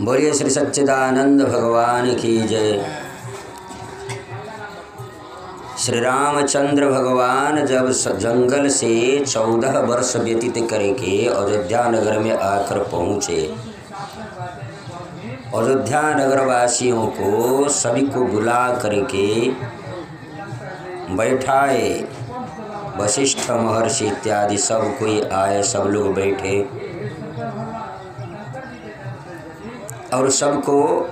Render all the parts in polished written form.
बोलिए श्री सच्चिदानंद भगवान की जय। श्री रामचंद्र भगवान जब जंगल से 14 वर्ष व्यतीत करके अयोध्या नगर में आकर पहुँचे, अयोध्या नगर वासियों को सभी को बुला करके बैठाए। वशिष्ठ महर्षि इत्यादि सब कोई आए, सब लोग बैठे और सबको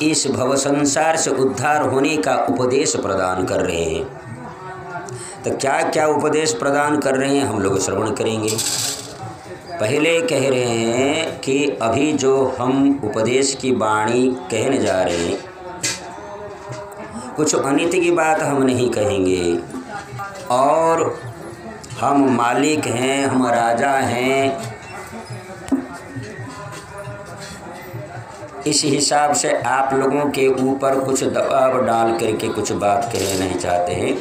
इस भव संसार से उद्धार होने का उपदेश प्रदान कर रहे हैं। तो क्या क्या उपदेश प्रदान कर रहे हैं हम लोग श्रवण करेंगे। पहले कह रहे हैं कि अभी जो हम उपदेश की वाणी कहने जा रहे हैं, कुछ अनित्य की बात हम नहीं कहेंगे और हम मालिक हैं, हम राजा हैं, इस हिसाब से आप लोगों के ऊपर कुछ दबाव डाल करके कुछ बात कहना नहीं चाहते हैं।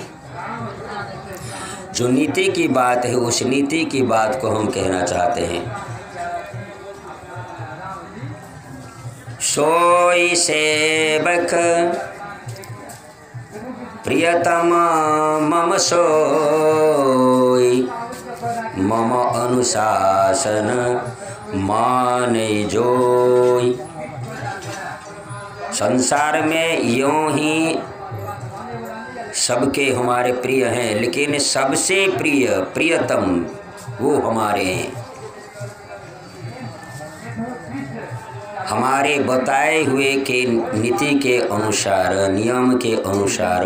जो नीति की बात है उस नीति की बात को हम कहना चाहते हैं। सोई सेवक प्रियतम मम सोई, मम अनुशासन माने जोई। संसार में यूं ही सबके हमारे प्रिय हैं, लेकिन सबसे प्रिय प्रियतम वो हमारे हैं। हमारे बताए हुए के नीति के अनुसार, नियम के अनुसार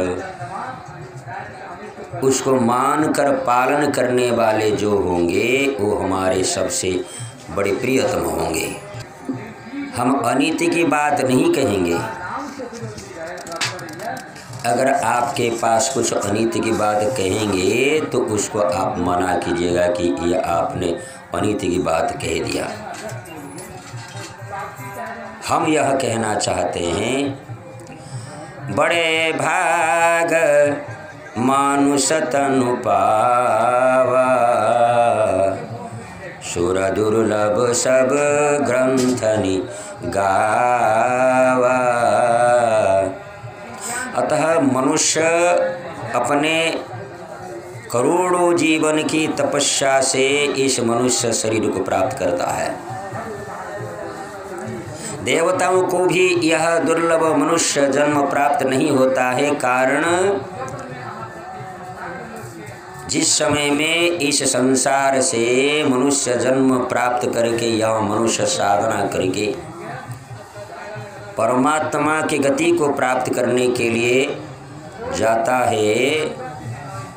उसको मानकर पालन करने वाले जो होंगे वो हमारे सबसे बड़े प्रियतम होंगे। हम अनीति की बात नहीं कहेंगे। अगर आपके पास कुछ अनीति की बात कहेंगे तो उसको आप मना कीजिएगा कि यह आपने अनीति की बात कह दिया। हम यह कहना चाहते हैं, बड़े भाग मानुष तनु पावा, सुर दुर्लभ सब ग्रंथनि गावा। अतः मनुष्य अपने करोड़ों जीवन की तपस्या से इस मनुष्य शरीर को प्राप्त करता है। देवताओं को भी यह दुर्लभ मनुष्य जन्म प्राप्त नहीं होता है। कारण जिस समय में इस संसार से मनुष्य जन्म प्राप्त करके यह मनुष्य साधना करके परमात्मा की गति को प्राप्त करने के लिए जाता है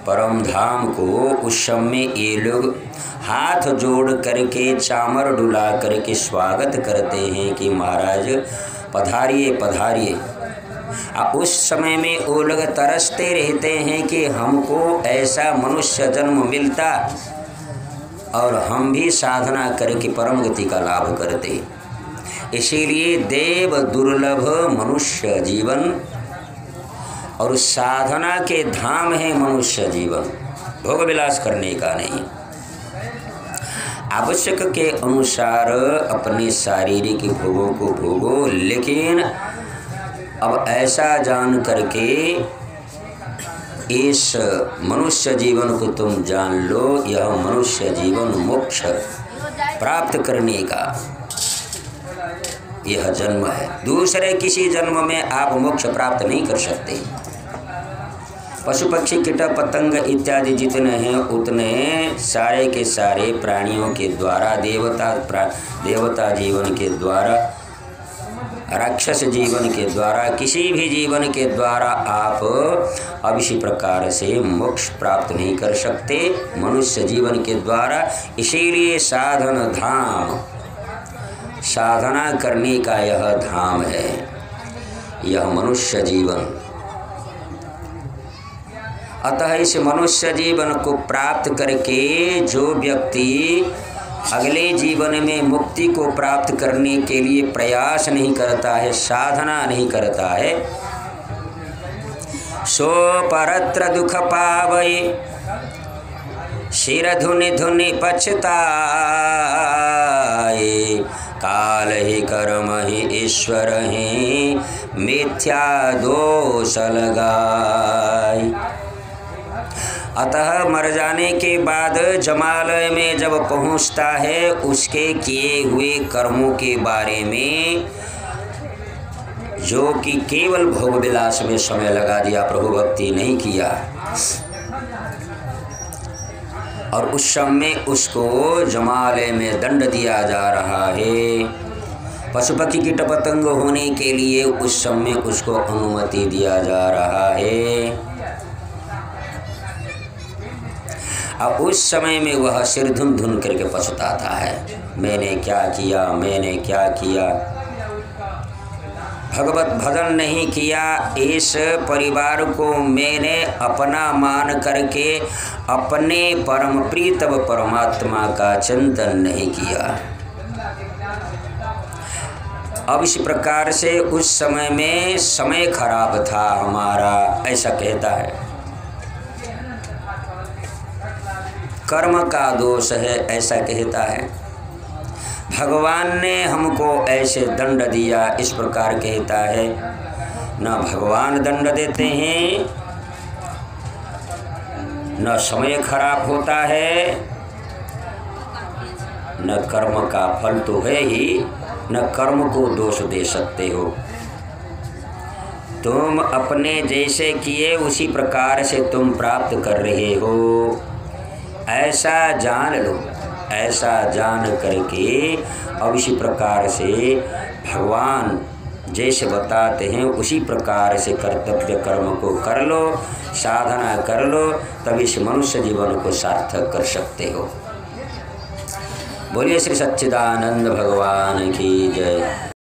परम धाम को, उस समय ये लोग हाथ जोड़ करके चामर डुला करके स्वागत करते हैं कि महाराज पधारिए पधारिए। उस समय में वो लोग तरसते रहते हैं कि हमको ऐसा मनुष्य जन्म मिलता और हम भी साधना करके परम गति का लाभ करते। इसीलिए देव दुर्लभ मनुष्य जीवन और साधना के धाम है मनुष्य जीवन, भोग विलास करने का नहीं। आवश्यक के अनुसार अपने शारीरिक भोगों को भोगो, लेकिन अब ऐसा जान करके इस मनुष्य जीवन को तुम जान लो, यह मनुष्य जीवन मोक्ष प्राप्त करने का यह जन्म है। दूसरे किसी जन्म में आप मोक्ष प्राप्त नहीं कर सकते। पशु पक्षी कीट पतंग इत्यादि जितने हैं उतने सारे के सारे प्राणियों के द्वारा, देवता जीवन के द्वारा, राक्षस जीवन के द्वारा, किसी भी जीवन के द्वारा आप अब इसी प्रकार से मोक्ष प्राप्त नहीं कर सकते मनुष्य जीवन के द्वारा। इसीलिए साधन धाम, साधना करने का यह धाम है, यह मनुष्य जीवन। अतः इस मनुष्य जीवन को प्राप्त करके जो व्यक्ति अगले जीवन में मुक्ति को प्राप्त करने के लिए प्रयास नहीं करता है, साधना नहीं करता है, सो परत्र दुख पावै, सिर धुनि धुनि पछताए, काल ही कर्म ही ईश्वर ही मिथ्या दोष लगाई। अतः मर जाने के बाद जमालय में जब पहुँचता है, उसके किए हुए कर्मों के बारे में, जो कि केवल भोग विलास में समय लगा दिया, प्रभु भक्ति नहीं किया, और उस समय उसको जमालय में दंड दिया जा रहा है। पशु पक्षी कीट पतंग होने के लिए उस समय उसको अनुमति दिया जा रहा है। अब उस समय में वह सिर धुन धुन करके पछताता है, मैंने क्या किया, मैंने क्या किया, भगवत भजन नहीं किया, इस परिवार को मैंने अपना मान करके अपने परम प्रीतम परमात्मा का चिंतन नहीं किया। अब इस प्रकार से उस समय में समय खराब था हमारा, ऐसा कहता है। कर्म का दोष है, ऐसा कहता है। भगवान ने हमको ऐसे दंड दिया, इस प्रकार कहता है। न भगवान दंड देते हैं, न समय खराब होता है, न कर्म का फल तो है ही, न कर्म को दोष दे सकते हो। तुम अपने जैसे किए उसी प्रकार से तुम प्राप्त कर रहे हो, ऐसा जान लो। ऐसा जान करके अब इसी प्रकार से भगवान जैसे बताते हैं उसी प्रकार से कर्तव्य कर्म को कर लो, साधना कर लो, तब इस मनुष्य जीवन को सार्थक कर सकते हो। बोलिए श्री सच्चिदानंद भगवान की जय।